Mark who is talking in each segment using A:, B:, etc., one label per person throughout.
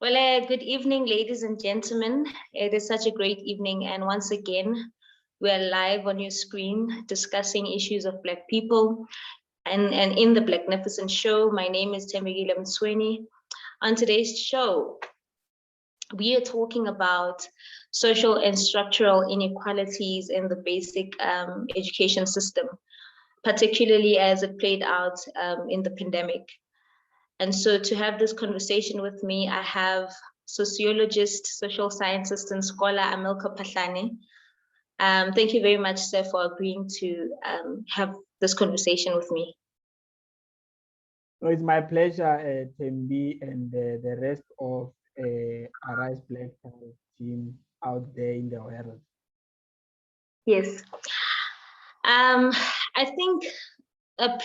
A: Well, good evening, ladies and gentlemen. It is such a great evening, and once again, we're live on your screen discussing issues of Black people. And in the Blacknificent show, my name is Tembegile Msweni. On today's show, we are talking about social and structural inequalities in the basic education system, particularly as it played out in the pandemic. And so to have this conversation with me, I have sociologist, social scientist, and scholar Amilka Patlani. Thank you very much, sir, for agreeing to have this conversation with me.
B: It's my pleasure, Tembi, and the rest of Arise Black team out there in the world.
A: Yes. I think a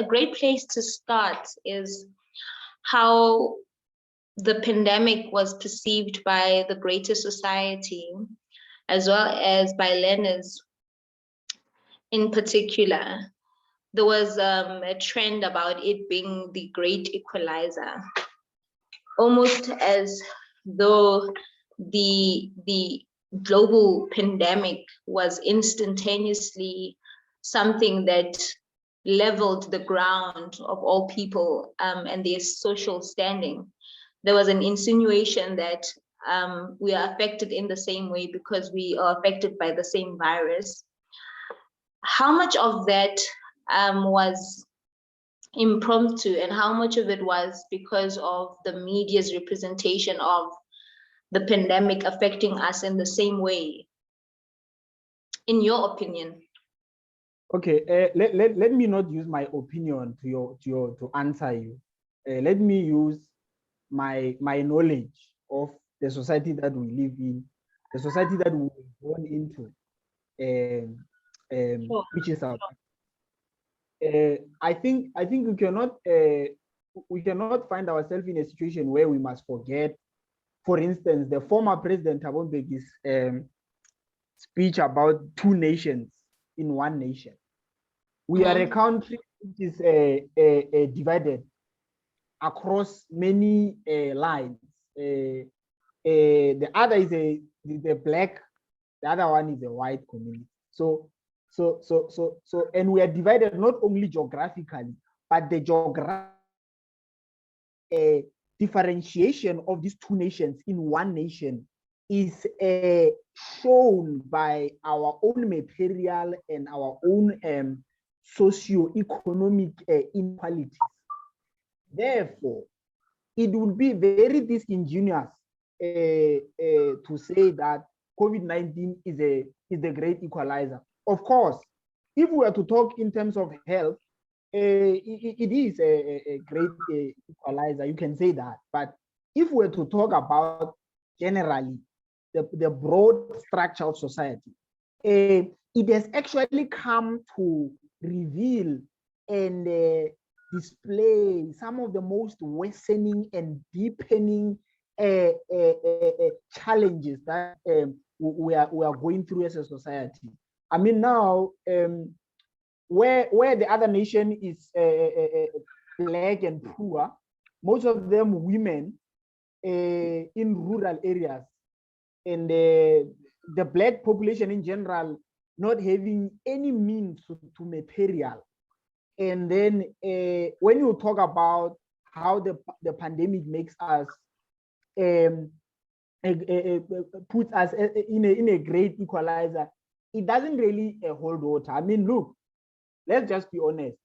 A: great place to start is how the pandemic was perceived by the greater society, as well as by learners in particular. There was a trend about it being the great equalizer, almost as though the global pandemic was instantaneously something that leveled the ground of all people and their social standing. There was an insinuation that we are affected in the same way because we are affected by the same virus. How much of that was impromptu and how much of it was because of the media's representation of the pandemic affecting us in the same way, in your opinion?
B: Okay, let me not use my opinion to answer you. Let me use my knowledge of the society that we live in, the society that we were born into,
A: Sure.
B: which is our. I think we cannot find ourselves in a situation where we must forget, for instance, the former President Thabo Mbeki's speech about two nations in one nation. We are a country which is divided across many lines. The other is the black, the other one is a white community. So, and we are divided not only geographically, but the differentiation of these two nations in one nation is shown by our own material and our own socio-economic inequalities. Therefore, it would be very disingenuous to say that COVID-19 is the great equalizer. Of course, if we were to talk in terms of health, it is a great equalizer, you can say that. But if we were to talk about generally the broad structure of society, it has actually come to reveal and display some of the most worsening and deepening challenges that we are going through as a society. I mean, now, where the other nation is black and poor, most of them women in rural areas, and the black population in general not having any means to material. And then when you talk about how the pandemic makes us, puts us in a great equalizer, it doesn't really hold water. I mean, look, let's just be honest.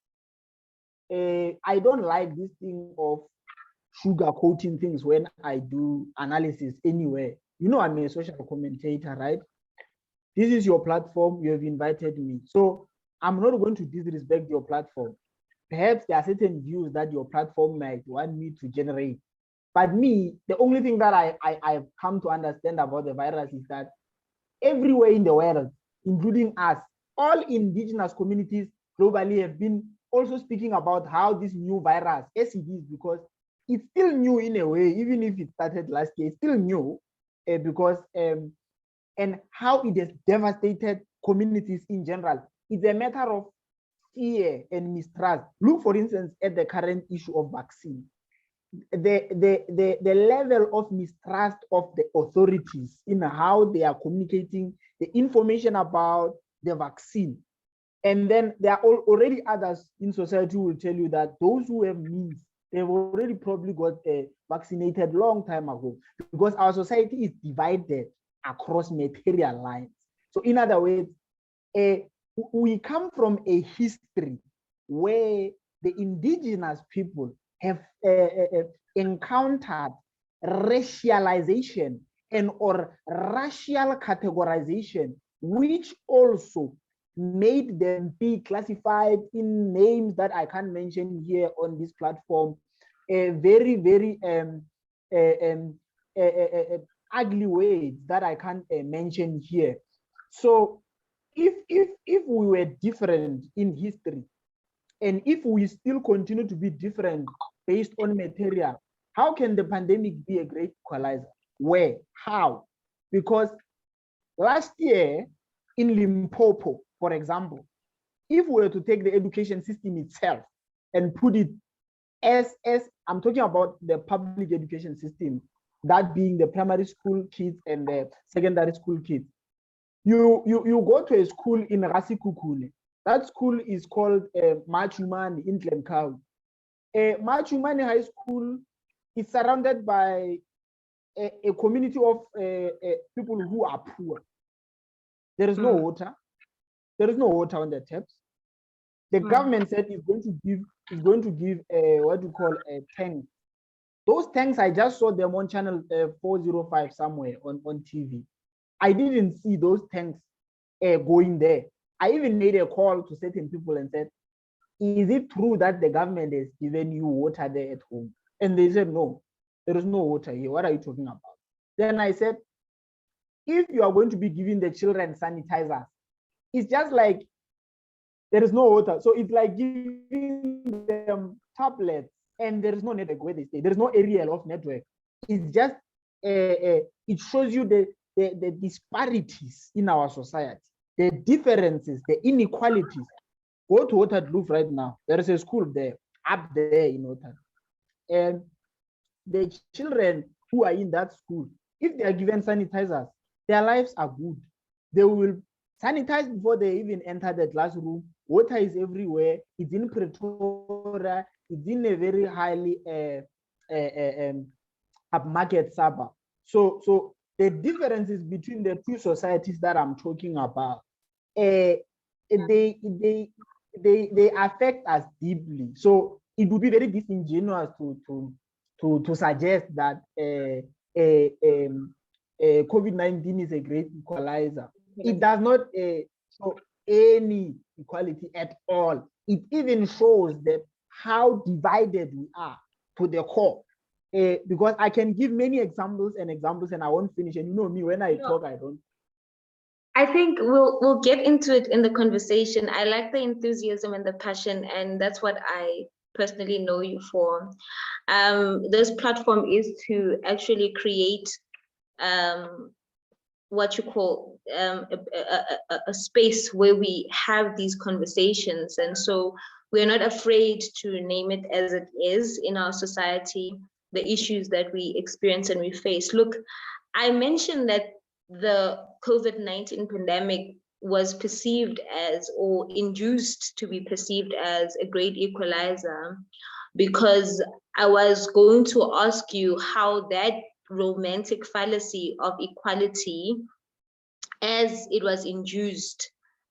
B: I don't like this thing of sugarcoating things when I do analysis anywhere. You know, I'm a social commentator, right? This is your platform. You have invited me. So I'm not going to disrespect your platform. Perhaps there are certain views that your platform might want me to generate. But me, the only thing that I've come to understand about the virus is that everywhere in the world, including us, all indigenous communities globally have been also speaking about how this new virus, as it is, because it's still new in a way, even if it started last year, it's still new because and how it has devastated communities in general. It's a matter of fear and mistrust. Look, for instance, at the current issue of vaccine. the level of mistrust of the authorities in how they are communicating the information about the vaccine. And then there are already others in society who will tell you that those who have means, they've already probably got vaccinated long time ago, because our society is divided across material lines. So in other words, we come from a history where the indigenous people have encountered racialization and or racial categorization, which also made them be classified in names that I can't mention here on this platform, very, very ugly ways that I can't mention here. So if we were different in history, and if we still continue to be different based on material, how can the pandemic be a great equalizer? Where? How? Because last year in Limpopo, for example, if we were to take the education system itself and put it as I'm talking about the public education system, that being the primary school kids and the secondary school kids, you go to a school in Rasikukule. That school is called Machumani in Glencoe. Machumani High School is surrounded by a community of people who are poor. There is no water. There is no water on the taps. The government said it's going to give what you call a tank. Those tanks, I just saw them on channel 405 somewhere on TV. I didn't see those tanks going there. I even made a call to certain people and said, is it true that the government has given you water there at home? And they said, no, there is no water here. What are you talking about? Then I said, if you are going to be giving the children sanitizers, it's just like there is no water. So it's like giving them tablets and there is no network where they stay. There is no aerial of network. It's just, it shows you the disparities in our society, the differences, the inequalities. Go to Waterloo right now. There is a school there, up there in Waterloo. And the children who are in that school, if they are given sanitizers, their lives are good. They will sanitize before they even enter the classroom. Water is everywhere. It's in Pretoria. It's in a very highly upmarket suburb. So the differences between the two societies that I'm talking about, they affect us deeply. So it would be very disingenuous to suggest that COVID-19 is a great equalizer. It does not show any equality at all. It even shows that how divided we are to the core. Because I can give many examples and I won't finish. And you know me, when I talk, I don't.
A: I think we'll get into it in the conversation. I like the enthusiasm and the passion, and that's what I personally know you for. This platform is to actually create what you call a space where we have these conversations, and so we're not afraid to name it as it is in our society, the issues that we experience and we face. Look, I mentioned that the COVID-19 pandemic was perceived as, or induced to be perceived as, a great equalizer, because I was going to ask you how that romantic fallacy of equality, as it was induced,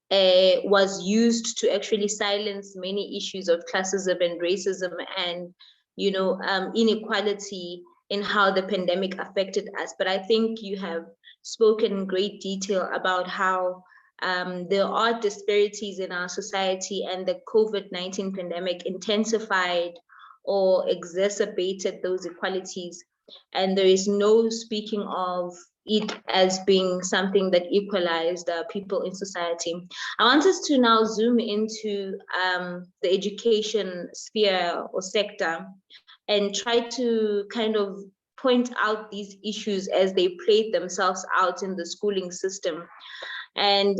A: was used to actually silence many issues of classism and racism and, you know, inequality in how the pandemic affected us. But I think you have spoken in great detail about how there are disparities in our society, and the COVID-19 pandemic intensified or exacerbated those inequalities. And there is no speaking of it as being something that equalized people in society. I want us to now zoom into the education sphere or sector and try to kind of point out these issues as they played themselves out in the schooling system. And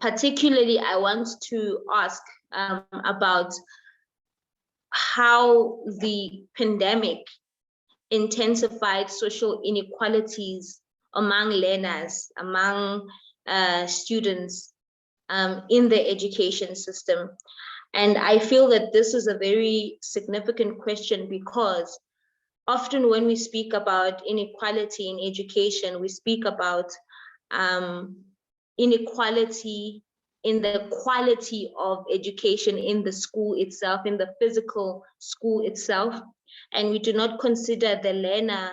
A: particularly, I want to ask about how the pandemic intensified social inequalities among learners, among students in the education system. And I feel that this is a very significant question, because often when we speak about inequality in education, we speak about inequality in the quality of education in the school itself, in the physical school itself. And we do not consider the learner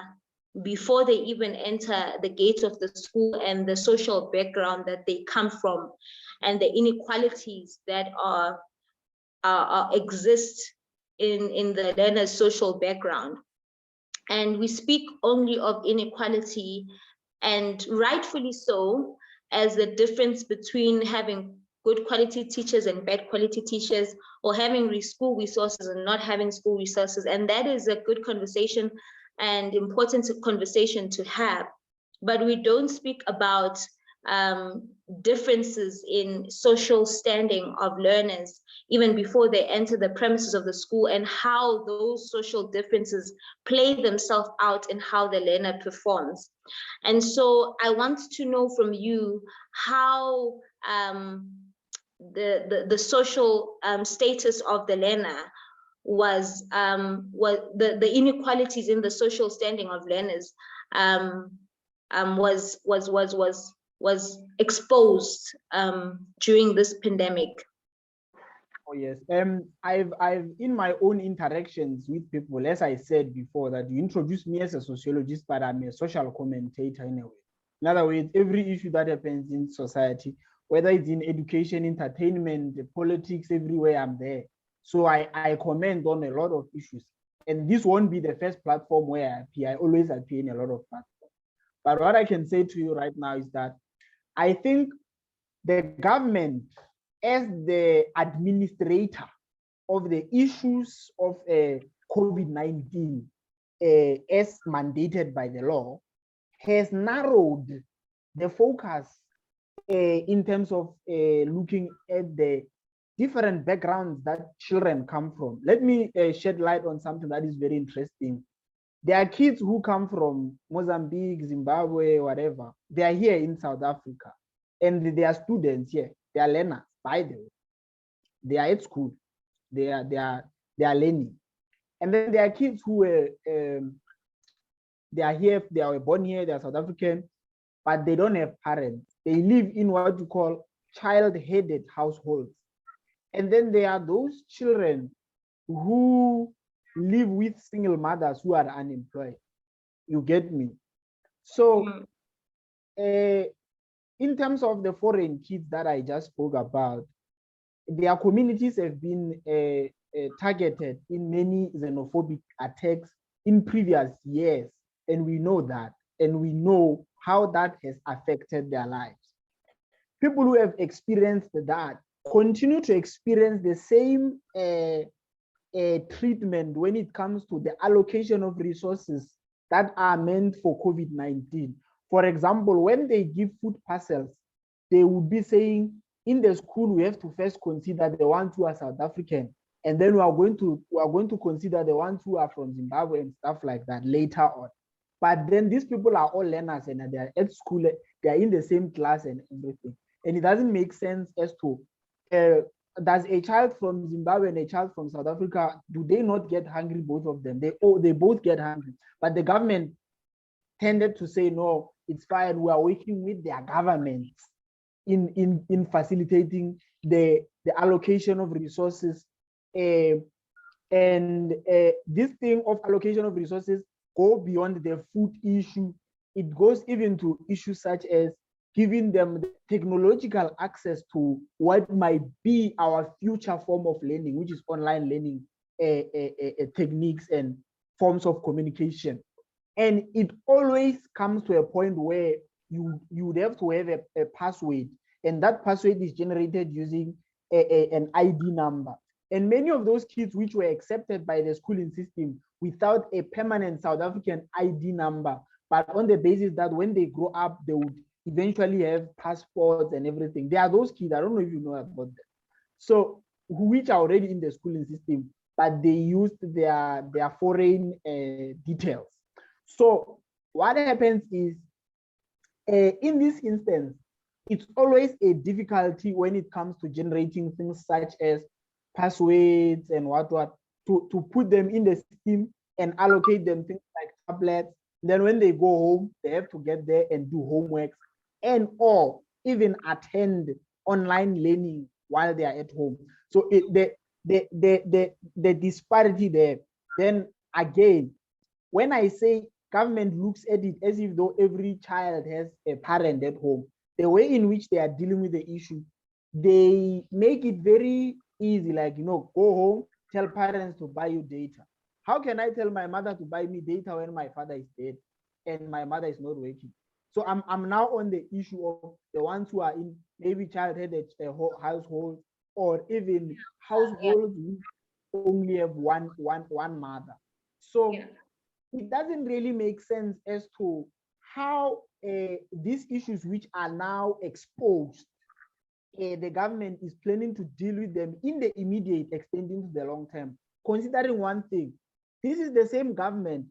A: before they even enter the gates of the school, and the social background that they come from, and the inequalities that exist in the learner's social background. And we speak only of inequality, and rightfully so, as the difference between having good quality teachers and bad quality teachers, or having school resources and not having school resources. And that is a good conversation and important conversation to have. But we don't speak about differences in social standing of learners even before they enter the premises of the school, and how those social differences play themselves out in how the learner performs. And so I want to know from you how the social status of the learner was the inequalities in the social standing of learners was exposed during this pandemic.
B: Oh yes. I've in my own interactions with people, as I said before, that you introduced me as a sociologist, but I'm a social commentator in a way. In other words, every issue that happens in society, whether it's in education, entertainment, politics, everywhere, I'm there. So I comment on a lot of issues. And this won't be the first platform where I appear. I always appear in a lot of platforms. But what I can say to you right now is that I think the government, as the administrator of the issues of COVID-19, as mandated by the law, has narrowed the focus in terms of looking at the different backgrounds that children come from. Let me shed light on something that is very interesting. There are kids who come from Mozambique, Zimbabwe, whatever. They are here in South Africa, and they are students here. They are learners, by the way. They are at school. They are learning. And then there are kids who were they are here. They are born here. They are South African, but they don't have parents. They live in what you call child-headed households. And then there are those children who live with single mothers who are unemployed. You get me? So in terms of the foreign kids that I just spoke about, their communities have been targeted in many xenophobic attacks in previous years. And we know that, and we know how that has affected their lives. People who have experienced that continue to experience the same treatment when it comes to the allocation of resources that are meant for COVID-19. For example, when they give food parcels, they would be saying, in the school, we have to first consider the ones who are South African, and then we are going to consider the ones who are from Zimbabwe and stuff like that later on. But then these people are all learners, and they are at school, they are in the same class and everything. And it doesn't make sense as to does a child from Zimbabwe and a child from South Africa, do they not get hungry, both of them? They both get hungry. But the government tended to say, no, it's fine. We are working with their governments in facilitating the allocation of resources. And this thing of allocation of resources go beyond the food issue. It goes even to issues such as giving them the technological access to what might be our future form of learning, which is online learning techniques and forms of communication. And it always comes to a point where you would have to have a password, and that password is generated using an ID number. And many of those kids which were accepted by the schooling system without a permanent South African ID number, but on the basis that when they grow up, they would eventually have passports and everything. There are those kids, I don't know if you know about them, so which are already in the schooling system. but they used their foreign details. So what happens is, in this instance, it's always a difficulty when it comes to generating things such as passwords and what to put them in the system and allocate them things like tablets. Then when they go home, they have to get there and do homework and or even attend online learning while they are at home. So the disparity there. Then again, when I say government looks at it as if though every child has a parent at home, the way in which they are dealing with the issue, they make it very easy, like, go home, tell parents to buy you data. How can I tell my mother to buy me data when my father is dead and my mother is not working? So I'm now on the issue of the ones who are in maybe child-head household, or even households who only have one mother. So it doesn't really make sense as to how these issues which are now exposed, the government is planning to deal with them in the immediate, extending to the long term. Considering one thing, this is the same government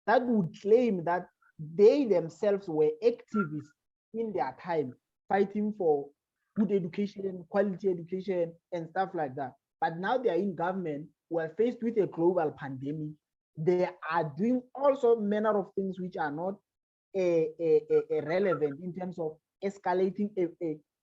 B: that would claim that they themselves were activists in their time, fighting for good education, quality education, and stuff like that. But now they are in government, we're faced with a global pandemic. They are doing also manner of things which are not relevant in terms of escalating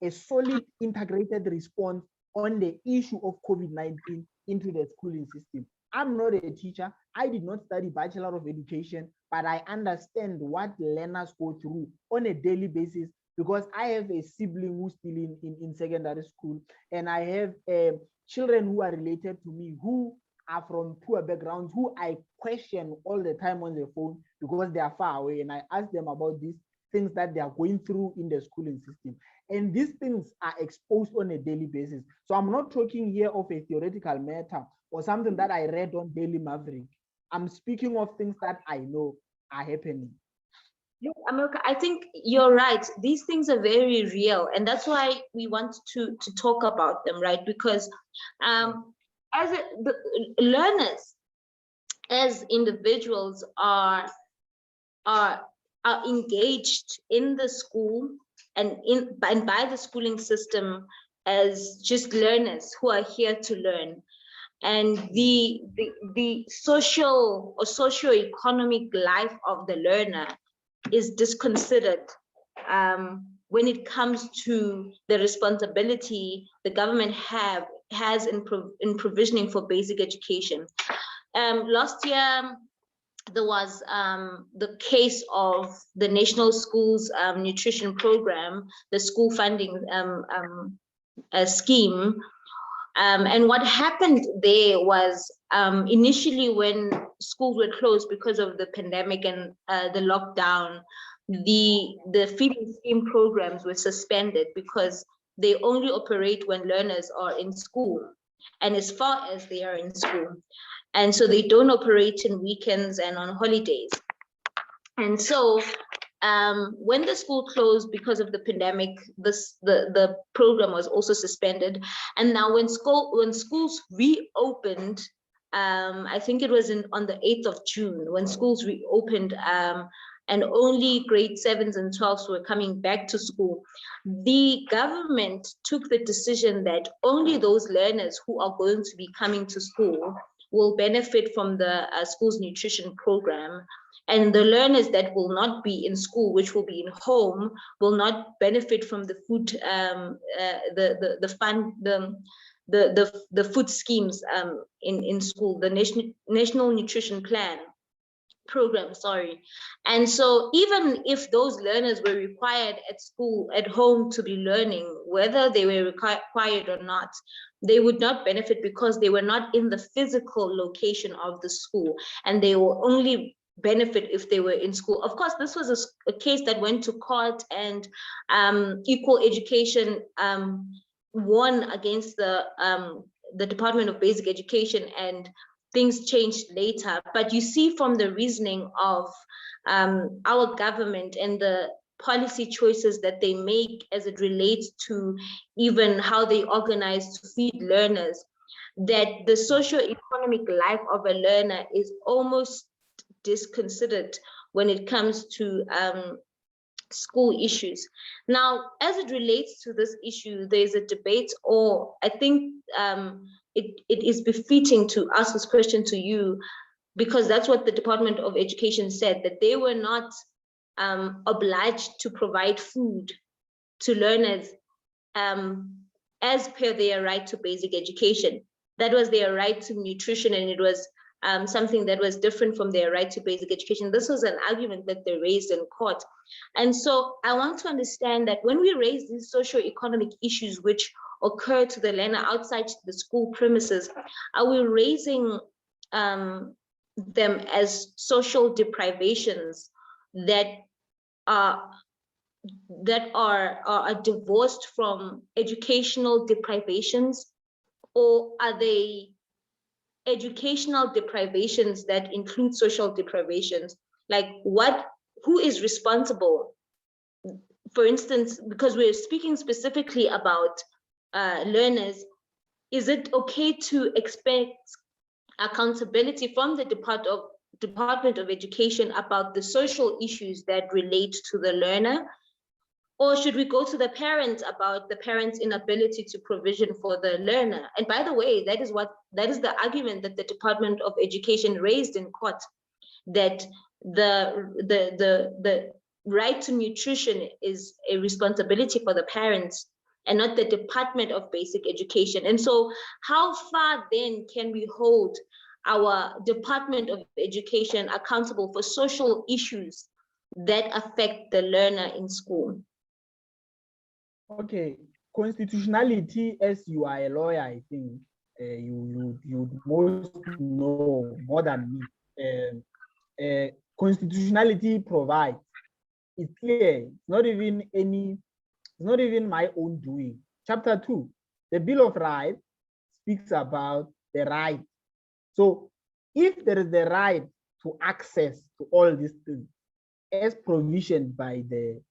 B: a solid integrated response on the issue of COVID-19 into the schooling system. I'm not a teacher. I did not study Bachelor of Education, but I understand what learners go through on a daily basis, because I have a sibling who's still in secondary school, and I have children who are related to me who are from poor backgrounds, who I question all the time on the phone because they are far away, and I ask them about these things that they are going through in the schooling system. And these things are exposed on a daily basis. So I'm not talking here of a theoretical matter or something that I read on Daily Maverick. I'm speaking of things that I know are happening.
A: Look, Amilka, I think you're right. These things are very real, and that's why we want to talk about them, right? Because the learners, as individuals, are engaged in the school and by the schooling system as just learners who are here to learn. And the social or socio-economic life of the learner is disconsidered when it comes to the responsibility the government has in provisioning for basic education. Last year, there was the case of the National Schools Nutrition Program, the school funding scheme. And what happened there was initially when schools were closed because of the pandemic and the lockdown, the feeding scheme programs were suspended because they only operate when learners are in school and as far as they are in school. And so they don't operate in weekends and on holidays. And so when the school closed because of the pandemic, the program was also suspended. And now when schools reopened, I think it was on the 8th of June, when schools reopened, and only grade 7s and 12s were coming back to school, the government took the decision that only those learners who are going to be coming to school will benefit from the school's nutrition program. And the learners that will not be in school, which will be in home, will not benefit from the food, the food schemes in school, the National Nutrition Plan program, sorry. And so even if those learners were required at school, at home, to be learning, whether they were required or not, they would not benefit because they were not in the physical location of the school, and they will only benefit if they were in school. Of course, this was a case that went to court, and Equal Education won against the Department of Basic Education, and things changed later. But you see from the reasoning of our government and the policy choices that they make as it relates to even how they organize to feed learners, that the socio-economic life of a learner is almost disconsidered when it comes to school issues. Now, as it relates to this issue, there's a debate, or I think it is befitting to ask this question to you, because that's what the Department of Education said, that they were not obliged to provide food to learners as per their right to basic education. That was their right to nutrition, and it was something that was different from their right to basic education. This was an argument that they raised in court. And so I want to understand that when we raise these socio-economic issues which occur to the learner outside the school premises, are we raising them as social deprivations that are divorced from educational deprivations, or are they educational deprivations that include social deprivations? Like who is responsible? For instance, because we're speaking specifically about learners, is it okay to expect accountability from the Department of Education about the social issues that relate to the learner? Or should we go to the parents about the parents' inability to provision for the learner? And by the way, that is the argument that the Department of Education raised in court, that the right to nutrition is a responsibility for the parents and not the Department of Basic Education. And so how far then can we hold our Department of Education accountable for social issues that affect the learner in school?
B: Okay, constitutionality, as you are a lawyer, I think you most know more than me. Constitutionality provides, it's clear, it's not even my own doing. Chapter 2, the Bill of Rights speaks about the right. So if there is the right to access to all these things as provisioned by the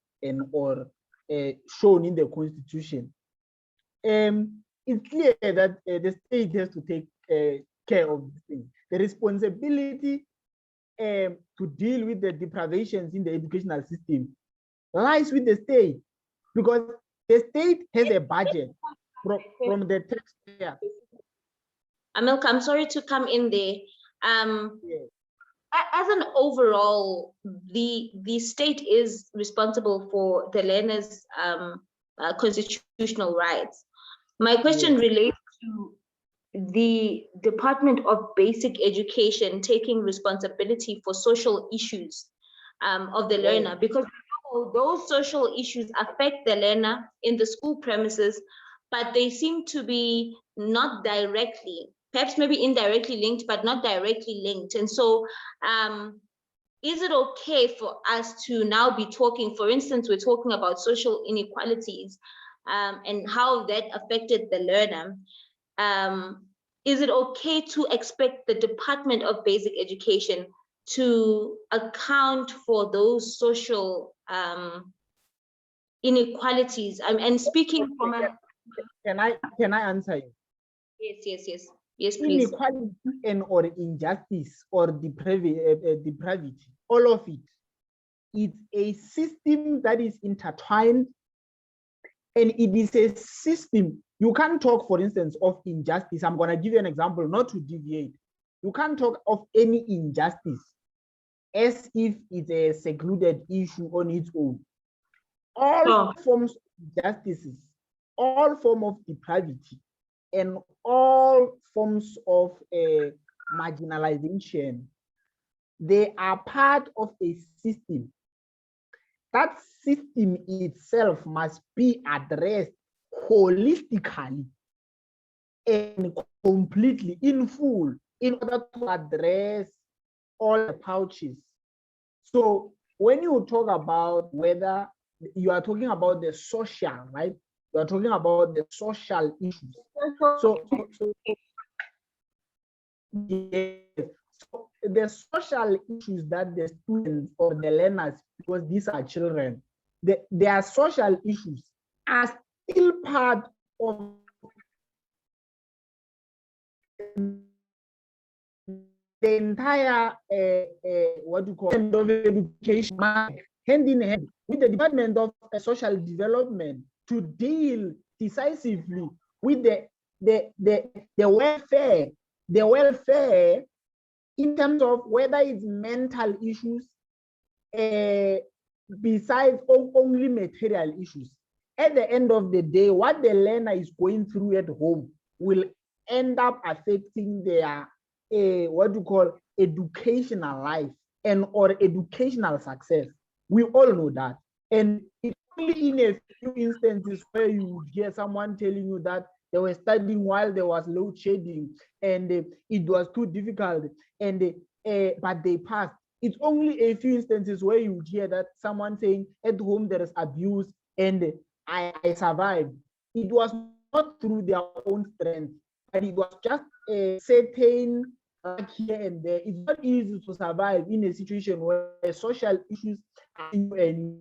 B: shown in the Constitution, it's clear that the state has to take care of these things. The responsibility to deal with the deprivations in the educational system lies with the state, because the state has a budget from the taxpayer.
A: Amilka, I'm sorry to come in there.
B: Yes.
A: As an overall, the state is responsible for the learners' constitutional rights. My question relates to the Department of Basic Education taking responsibility for social issues of the learner, because those social issues affect the learner in the school premises, but they seem to be not directly, perhaps maybe indirectly linked, but not directly linked. And so is it okay for us to now be talking, for instance, we're talking about social inequalities and how that affected the learner. Is it okay to expect the Department of Basic Education to account for those social inequalities? And speaking from a...
B: Can I answer you?
A: Yes, please.
B: Inequality and or injustice or depravity, all of it, it's a system that is intertwined, and it is a system. You can't talk, for instance, of injustice. I'm going to give you an example, not to deviate. You can't talk of any injustice as if it's a secluded issue on its own. All forms of injustices, all forms of depravity, and all forms of marginalization, they are part of a system. That system itself must be addressed holistically and completely in full in order to address all the pouches. So when you talk about whether you are talking about the social, right? You are talking about the social issues. So yes. So the social issues that the students or the learners, because these are children, their social issues are still part of the entire what you call of education hand in hand with the Department of Social Development to deal decisively with the welfare in terms of whether it's mental issues besides only material issues. At the end of the day, what the learner is going through at home will end up affecting their what you call educational life and or educational success. We all know that. And it's only in a few instances where you would hear someone telling you that they were studying while there was load shedding and it was too difficult and but they passed. It's only a few instances where you would hear that someone saying at home there is abuse and I survived. It was not through their own strength, but it was just a certain here and there. It's not easy to survive in a situation where social issues and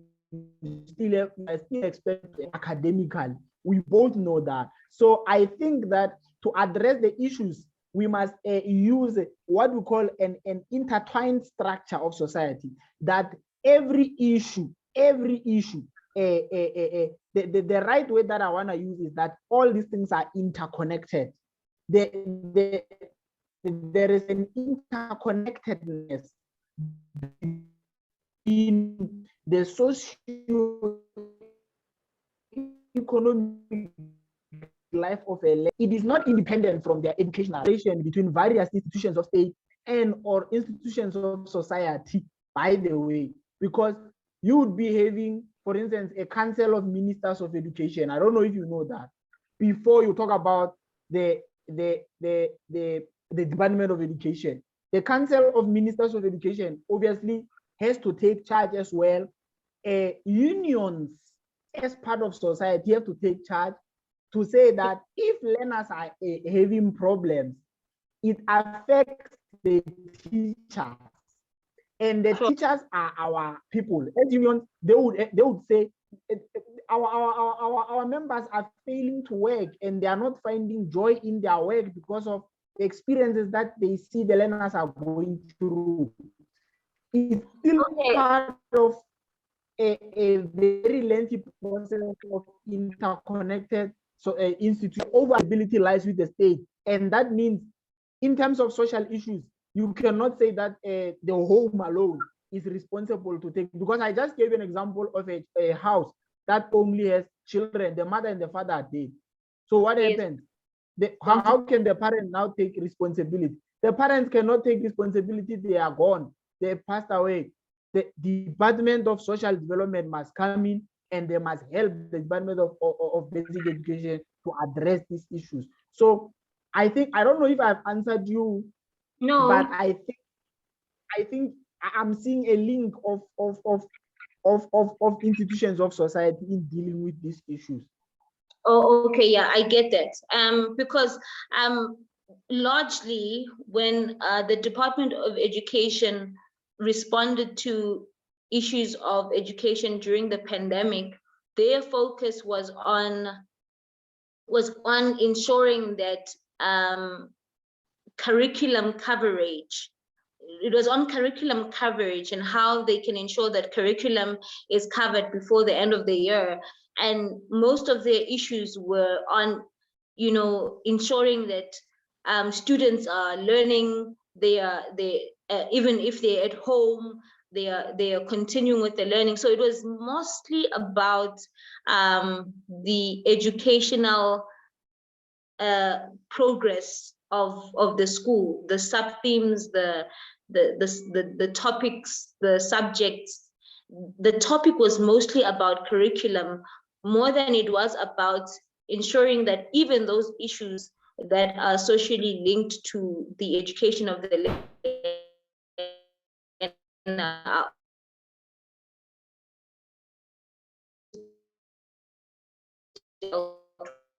B: still expect academically. We both know that. So I think that to address the issues, we must use what we call an intertwined structure of society, that every issue, the right way that I want to use is that all these things are interconnected. There is an interconnectedness in the socio-economic life of a learner. It is not independent from their educational relation between various institutions of state and or institutions of society, by the way, because you would be having, for instance, a council of ministers of education. I don't know if you know that. Before you talk about the Department of Education, the Council of Ministers of Education obviously has to take charge as well. Unions, as part of society, have to take charge to say that if learners are having problems, it affects the teachers. And the teachers are our people. As unions, they would say our members are failing to work and they are not finding joy in their work because of the experiences that they see the learners are going through. It's still part of a very lengthy process of interconnected institute. Overability lies with the state, and that means in terms of social issues, you cannot say that the home alone is responsible to take, because I just gave an example of a house that only has children, the mother and the father are dead. So what happens? How can the parent now take responsibility? The parents cannot take responsibility, they are gone, they passed away. The Department of Social Development must come in and they must help the Department of Basic Education to address these issues. So I think, I don't know if I've answered you,
A: No,
B: but I think I'm seeing a link of institutions of society in dealing with these issues.
A: Oh, okay, yeah, I get that. Because largely when the Department of Education responded to issues of education during the pandemic, their focus was on ensuring that curriculum coverage. It was on curriculum coverage and how they can ensure that curriculum is covered before the end of the year. And most of their issues were on, ensuring that students are learning. Even if they're at home, they are continuing with the learning. So it was mostly about the educational progress of the school, the sub themes, the topics, the subjects. The topic was mostly about curriculum more than it was about ensuring that even those issues that are socially linked to the education of the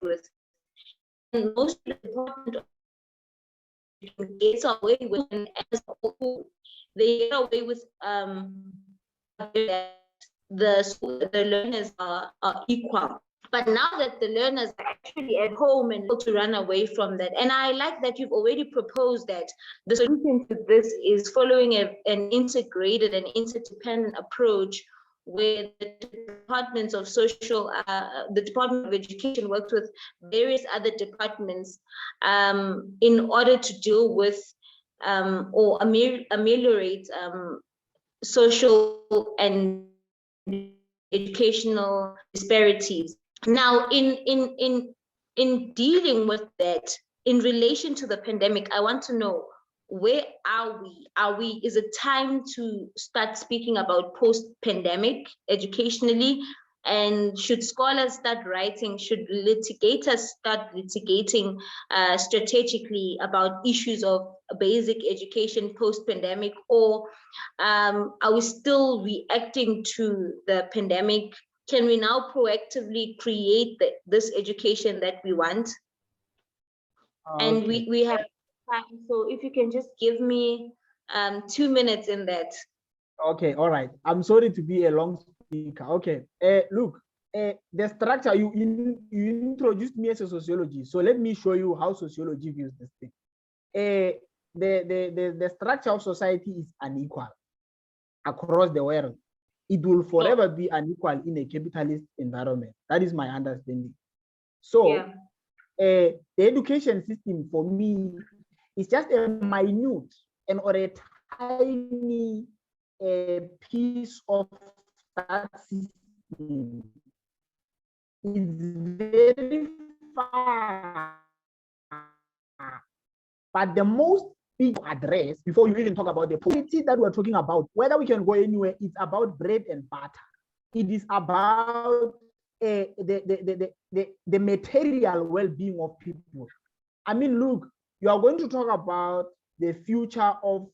A: with. And most of the Department of Education gets away with, and as a whole, they get away with the learners are equal. But now that the learners are actually at home and able to run away from that, and I like that you've already proposed that the solution to this is following an integrated and interdependent approach where the departments of the Department of Education works with various other departments in order to deal with or ameliorate social and educational disparities. Now, in dealing with that, in relation to the pandemic, I want to know, where are we? Is it time to start speaking about post-pandemic educationally? And should scholars start writing, should litigators start litigating strategically about issues of basic education post-pandemic, or are we still reacting to the pandemic? Can we now proactively create this education that we want? And we have time, so if you can just give me 2 minutes in that.
B: Okay, all right. I'm sorry to be a long speaker. Okay, look, the structure, you introduced me as a sociologist, so let me show you how sociology views this thing. The structure of society is unequal across the world. It will forever be unequal in a capitalist environment. That is my understanding. So yeah. The education system for me is just a minute and or a tiny piece of that system. It's very far, but the most big address before you even talk about the policy that we're talking about, whether we can go anywhere, it's about bread and butter. It is about the material well-being of people. I mean, look, you are going to talk about the future of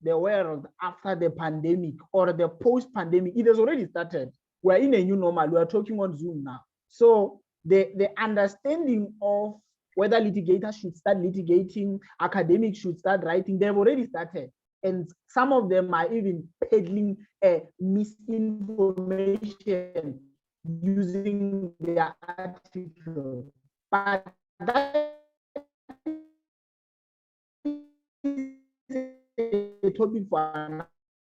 B: the world after the pandemic or the post-pandemic. It has already started. We're in a new normal. We are talking on Zoom now. So the understanding of whether litigators should start litigating, academics should start writing, they've already started. And some of them are even peddling misinformation using their article. But that is a topic for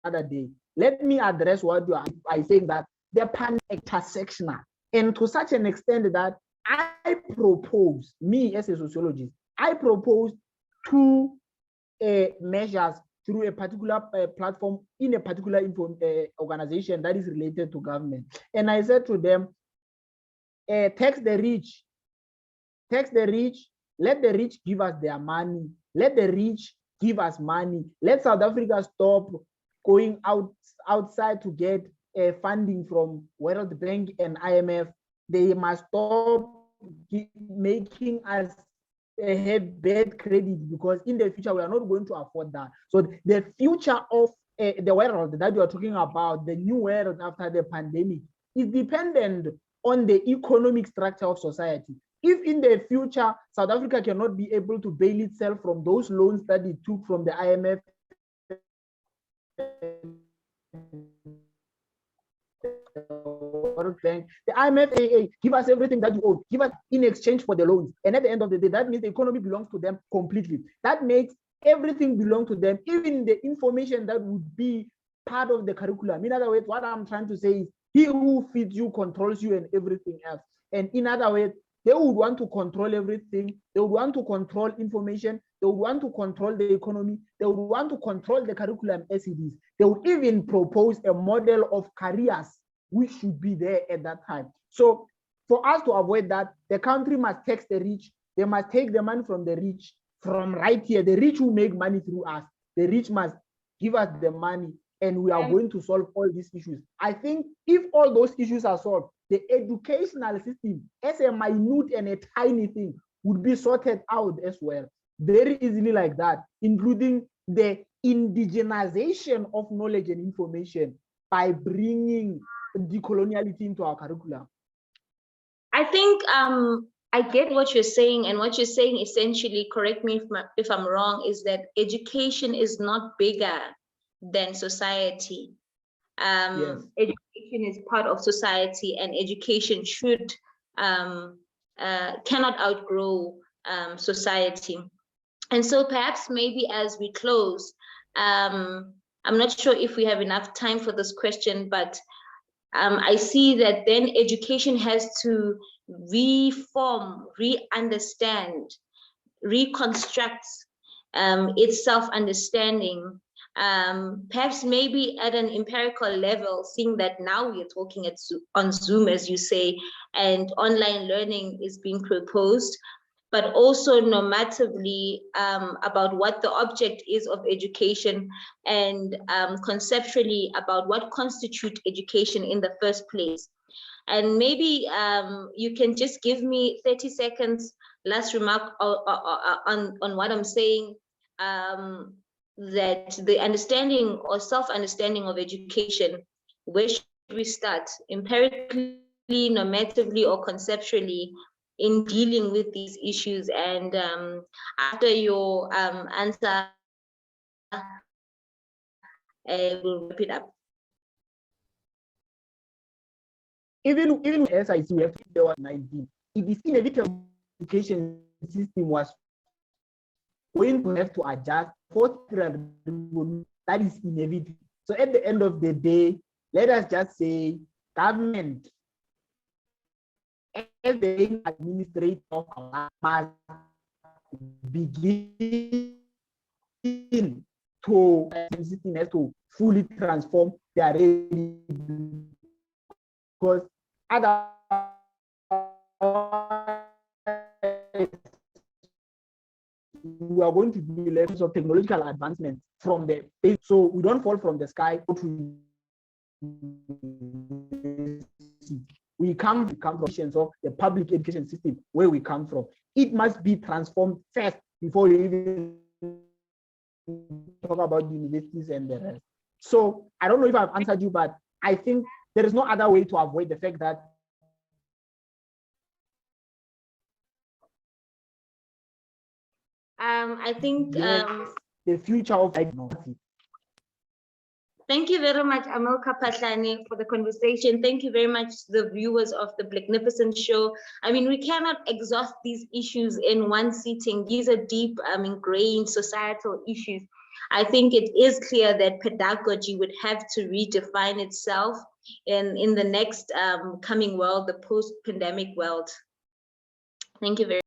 B: another day. Let me address what you are by saying that the pandemic intersectional, and to such an extent that I propose, me as a sociologist, I propose two measures through a particular platform in a particular organization that is related to government. And I said to them, tax the rich, let the rich give us their money, let the rich give us money, let South Africa stop going outside to get funding from World Bank and IMF. They must stop making us have bad credit, because in the future we are not going to afford that. So the future of the world that you are talking about, the new world after the pandemic, is dependent on the economic structure of society. If in the future South Africa cannot be able to bail itself from those loans that it took from the IMF, Bank, the IMF give us everything that you owe, give us in exchange for the loans. And at the end of the day, that means the economy belongs to them completely. That makes everything belong to them, even the information that would be part of the curriculum. In other words, what I'm trying to say is, he who feeds you controls you and everything else. And in other words, they would want to control everything. They would want to control information. They would want to control the economy. They would want to control the curriculum as it is. They would even propose a model of careers which should be there at that time. So for us to avoid that, the country must tax the rich. They must take the money from the rich, from right here. The rich will make money through us. The rich must give us the money, and we are going to solve all these issues. I think if all those issues are solved, the educational system, as a minute and a tiny thing, would be sorted out as well, very easily like that, including the indigenization of knowledge and information by bringing decoloniality into our curriculum.
A: I think I get what you're saying, and what you're saying essentially, correct me if I'm wrong, is that education is not bigger than society.
B: Yes.
A: Education is part of society, and education should cannot outgrow society. And so perhaps maybe as we close, I'm not sure if we have enough time for this question, but I see that then education has to reform, re-understand, reconstruct its self-understanding, perhaps maybe at an empirical level, seeing that now we are talking on Zoom, as you say, and online learning is being proposed, but also normatively about what the object is of education, and conceptually about what constitutes education in the first place. And maybe you can just give me 30 seconds last remark on what I'm saying, that the understanding or self-understanding of education, where should we start? Empirically, normatively, or conceptually in dealing with these issues? And after your answer, we'll wrap it up.
B: Even SIC, we have to do 19. If the inevitable education system was going to have to adjust for that is inevitable. So at the end of the day, let us just say government as the administrator of our must begin to system has to fully transform their reality, because otherwise we are going to be levels of technological advancement from the base, so we don't fall from the sky to we come from the public education system where we come from. It must be transformed first before you even talk about universities and the rest. So I don't know if I've answered you, but I think there is no other way to avoid the fact that
A: I think
B: the future of technology.
A: Thank you very much, Amelka Patlani, for the conversation. Thank you very much to the viewers of the Blacknificent show. I mean, we cannot exhaust these issues in one sitting. These are deep, ingrained societal issues. I think it is clear that pedagogy would have to redefine itself in the next coming world, the post-pandemic world. Thank you very much.